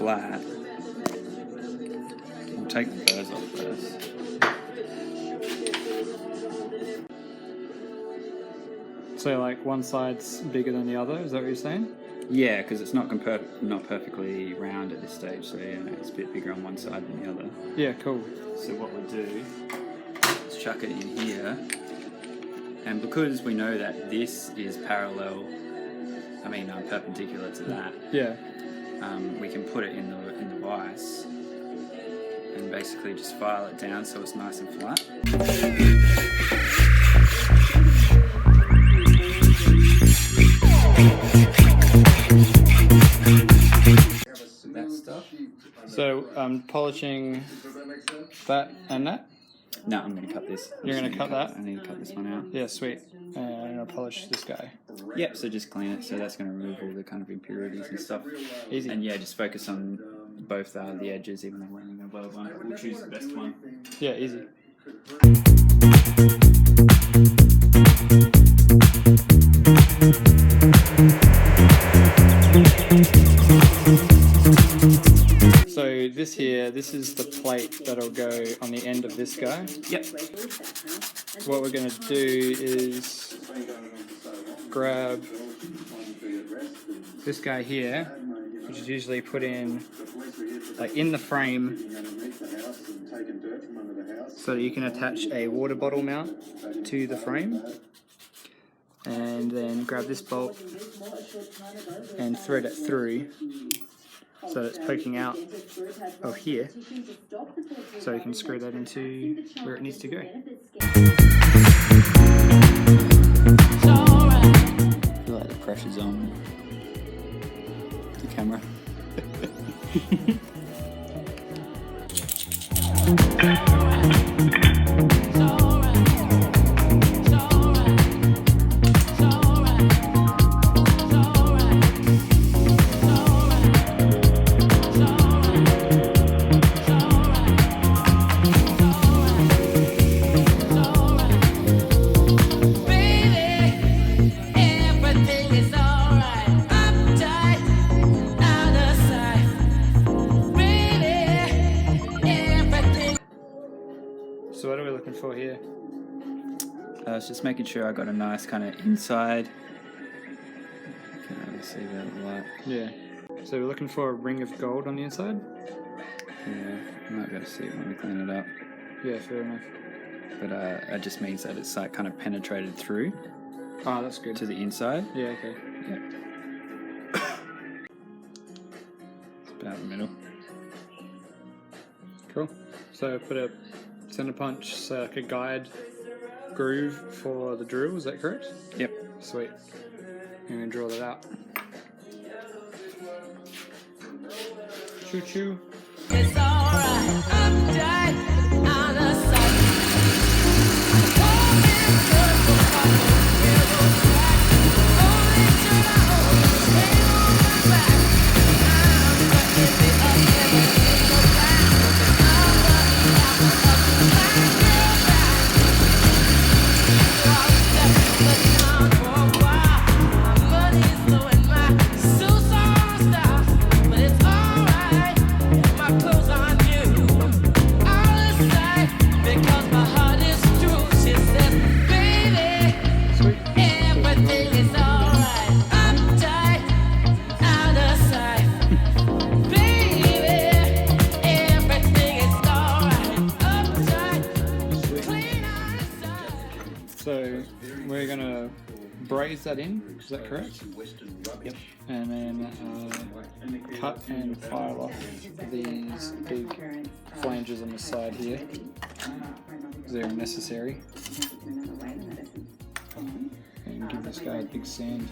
flat. We'll take the burrs off first. So like one side's bigger than the other, is that what you're saying? Yeah, because it's not perfectly round at this stage, so yeah, it's a bit bigger on one side than the other. Yeah, cool. So what we'll do is chuck it in here, and because we know that this is perpendicular to that, Yeah. we can put it in the vise and basically just file it down so it's nice and flat. That stuff. So I'm polishing that and that? No, I'm going to cut this. You're going to cut that? I need to cut this one out. Yeah, sweet. And I'm going to polish this guy. Yep, so just clean it. So that's going to remove all the kind of impurities and stuff. Easy. And yeah, just focus on both the edges, even though we're only going to blow one. We'll choose the best one. Yeah, easy. So this is the plate that'll go on the end of this guy. Yep. What we're going to do is grab this guy here, which is usually put in like in the frame, so that you can attach a water bottle mount to the frame, and then grab this bolt and thread it through so that it's poking out of here, so you can screw that into where it needs to go. I feel like the pressure's on the camera. So what are we looking for here? I was just making sure I got a nice kind of inside. You can really see that light. Yeah. So we're looking for a ring of gold on the inside? Yeah, you might be able to see it when we clean it up. Yeah, fair enough. But it just means that it's like kind of penetrated through Oh, that's good. to the inside. Yeah, okay. Yep. It's about the middle. Cool. So put a center punch, so like a guide groove for the drill, is that correct? Yep. Sweet. I'm going to draw that out. Choo choo. It's alright, I'm dead out of sight. So we're going to braze that in, is that correct? Yep. And then cut and file off these big flanges on the side here, because they're necessary. And give this guy a big sand.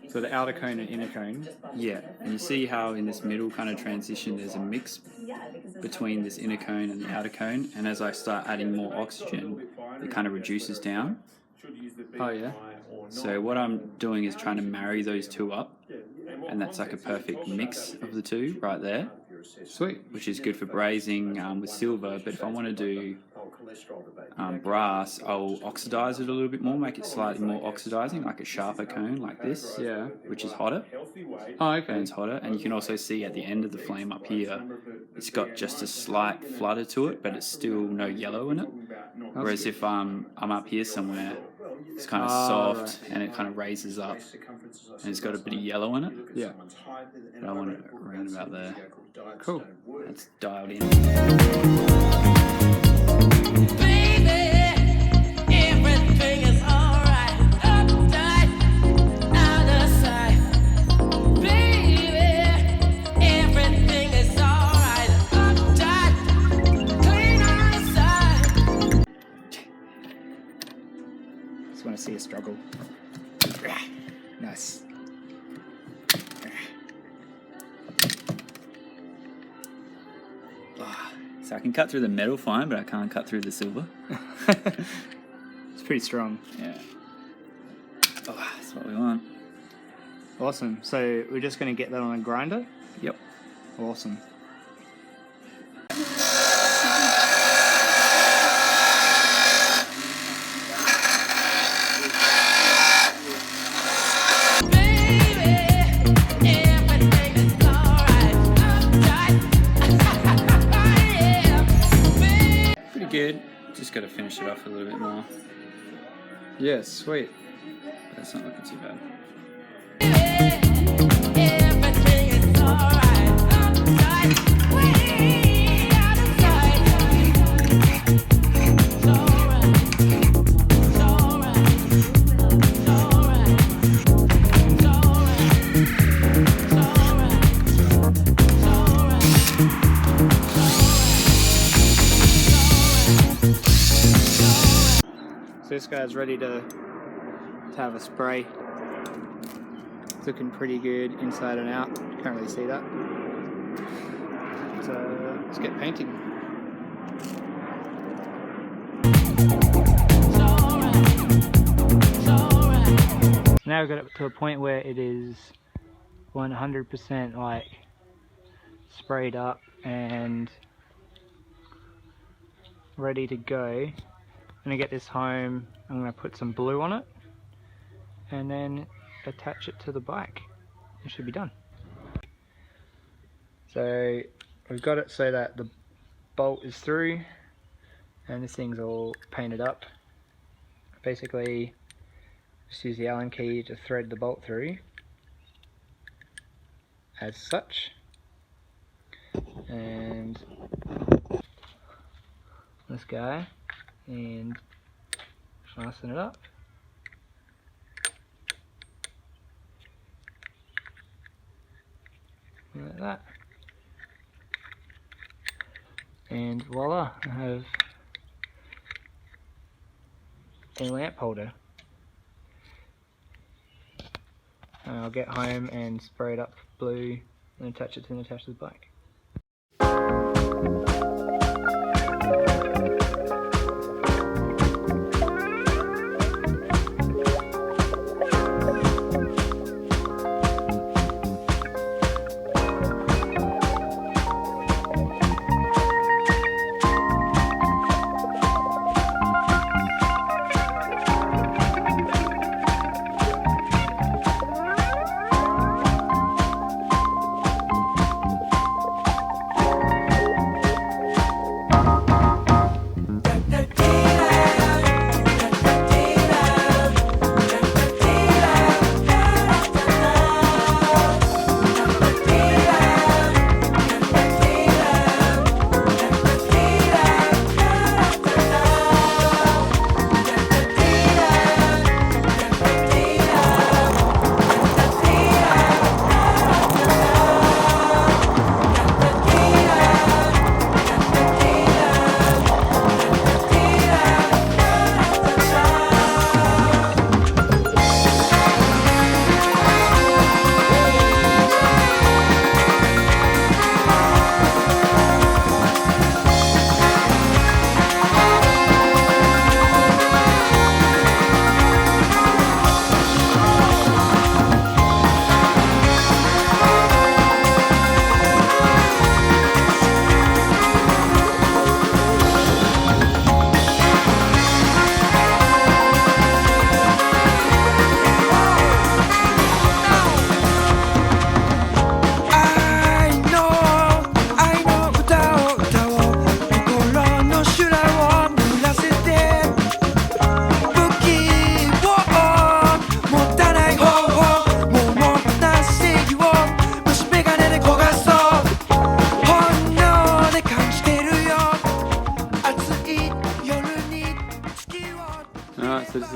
So the outer cone and inner cone. Yeah, and you see how in this middle kind of transition there's a mix between this inner cone and the outer cone, and as I start adding more oxygen, it kind of reduces down. Oh yeah? So what I'm doing is trying to marry those two up, and that's like a perfect mix of the two right there, Sweet. which is good for brazing with silver. But if I want to do brass, I'll oxidize it a little bit more, make it slightly more oxidizing, like a sharper cone like this, Yeah. which is hotter. Oh, okay. Burns hotter, and you can also see at the end of the flame up here, it's got just a slight flutter to it, but it's still no yellow in it. Whereas if I'm up here somewhere, it's kind of soft and it kind of raises up, and it's got a bit of yellow in it. Yeah. But I want it around about there. Cool. That's dialed in. Baby, everything is alright. Uptight, out of sight. Baby, everything is alright. Uptight, clean outside. Just want to see a struggle. Nice. So I can cut through the metal fine, but I can't cut through the silver. It's pretty strong. Yeah. Oh, that's what we want. Awesome. So we're just going to get that on a grinder? Yep. Awesome. Pretty good. Just got to finish it off a little bit more. Yeah, sweet. But that's not looking too bad. So this guy's ready to have a spray. It's looking pretty good inside and out. Can't really see that. So let's get painting. Now we've got it to a point where it is 100% like sprayed up and ready to go. I'm going to get this home, I'm going to put some blue on it and then attach it to the bike. It should be done. So we've got it so that the bolt is through and this thing's all painted up. Basically just use the Allen key to thread the bolt through as such, and this guy, and fasten it up. Like that. And voila, I have a lamp holder. And I'll get home and spray it up blue and attach it to Natasha's bike.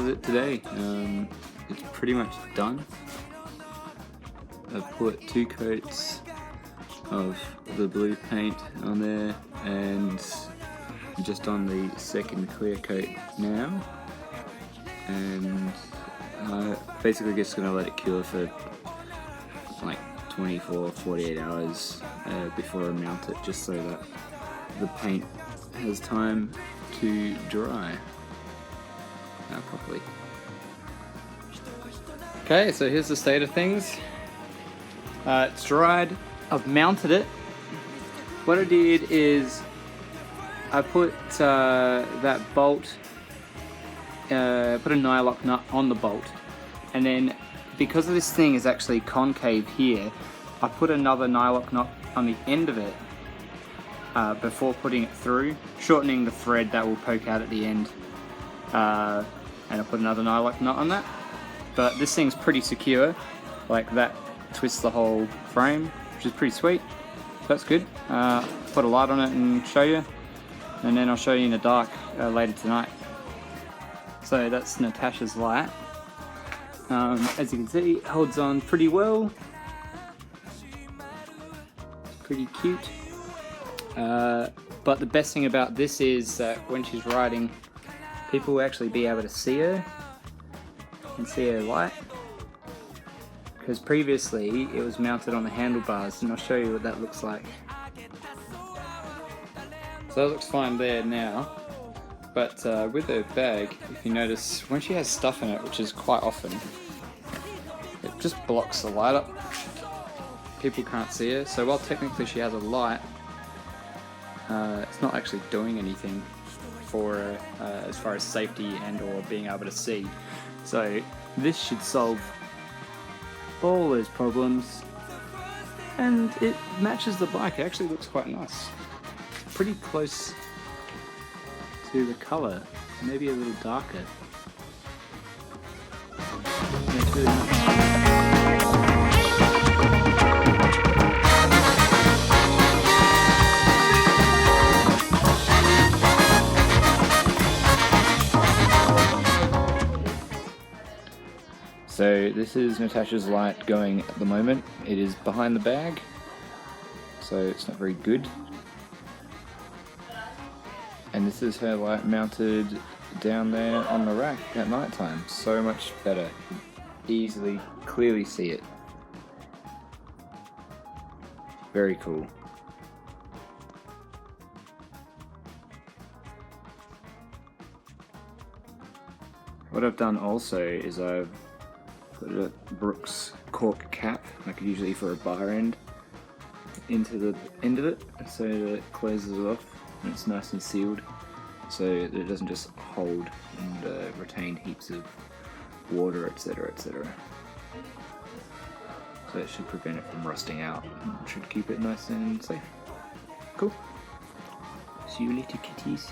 it today. It's pretty much done. I've put 2 coats of the blue paint on there and I'm just on the second clear coat now, and basically just gonna let it cure for like 24-48 hours before I mount it, just so that the paint has time to dry properly. Okay, so here's the state of things. It's dried. I've mounted it. What I did is I put that bolt, put a nylock nut on the bolt, and then because this thing is actually concave here, I put another nylock nut on the end of it before putting it through, shortening the thread that will poke out at the end, and I put another nylock nut on that. But this thing's pretty secure, like that twists the whole frame, which is pretty sweet. So that's good. Put a light on it and show you, and then I'll show you in the dark later tonight. So that's Natasha's light. As you can see, it holds on pretty well. Pretty cute. But the best thing about this is that when she's riding, people will actually be able to see her and see her light. Because previously it was mounted on the handlebars, and I'll show you what that looks like. So that looks fine there now, but with her bag, if you notice, when she has stuff in it, which is quite often, it just blocks the light up. People can't see her, so while technically she has a light, it's not actually doing anything for her as far as safety and or being able to see. So this should solve all those problems, and it matches the bike. It actually looks quite nice. Pretty close to the colour, maybe a little darker. Yeah, it's really nice. So this is Natasha's light going at the moment. It is behind the bag, so it's not very good. And this is her light mounted down there on the rack at night time. So much better. Easily, clearly see it. Very cool. What I've done also is I've put a Brooks cork cap, like usually for a bar end, into the end of it, so that it closes it off and it's nice and sealed, so that it doesn't just hold and retain heaps of water, etc, etc. So it should prevent it from rusting out and should keep it nice and safe. Cool. See you later, kitties.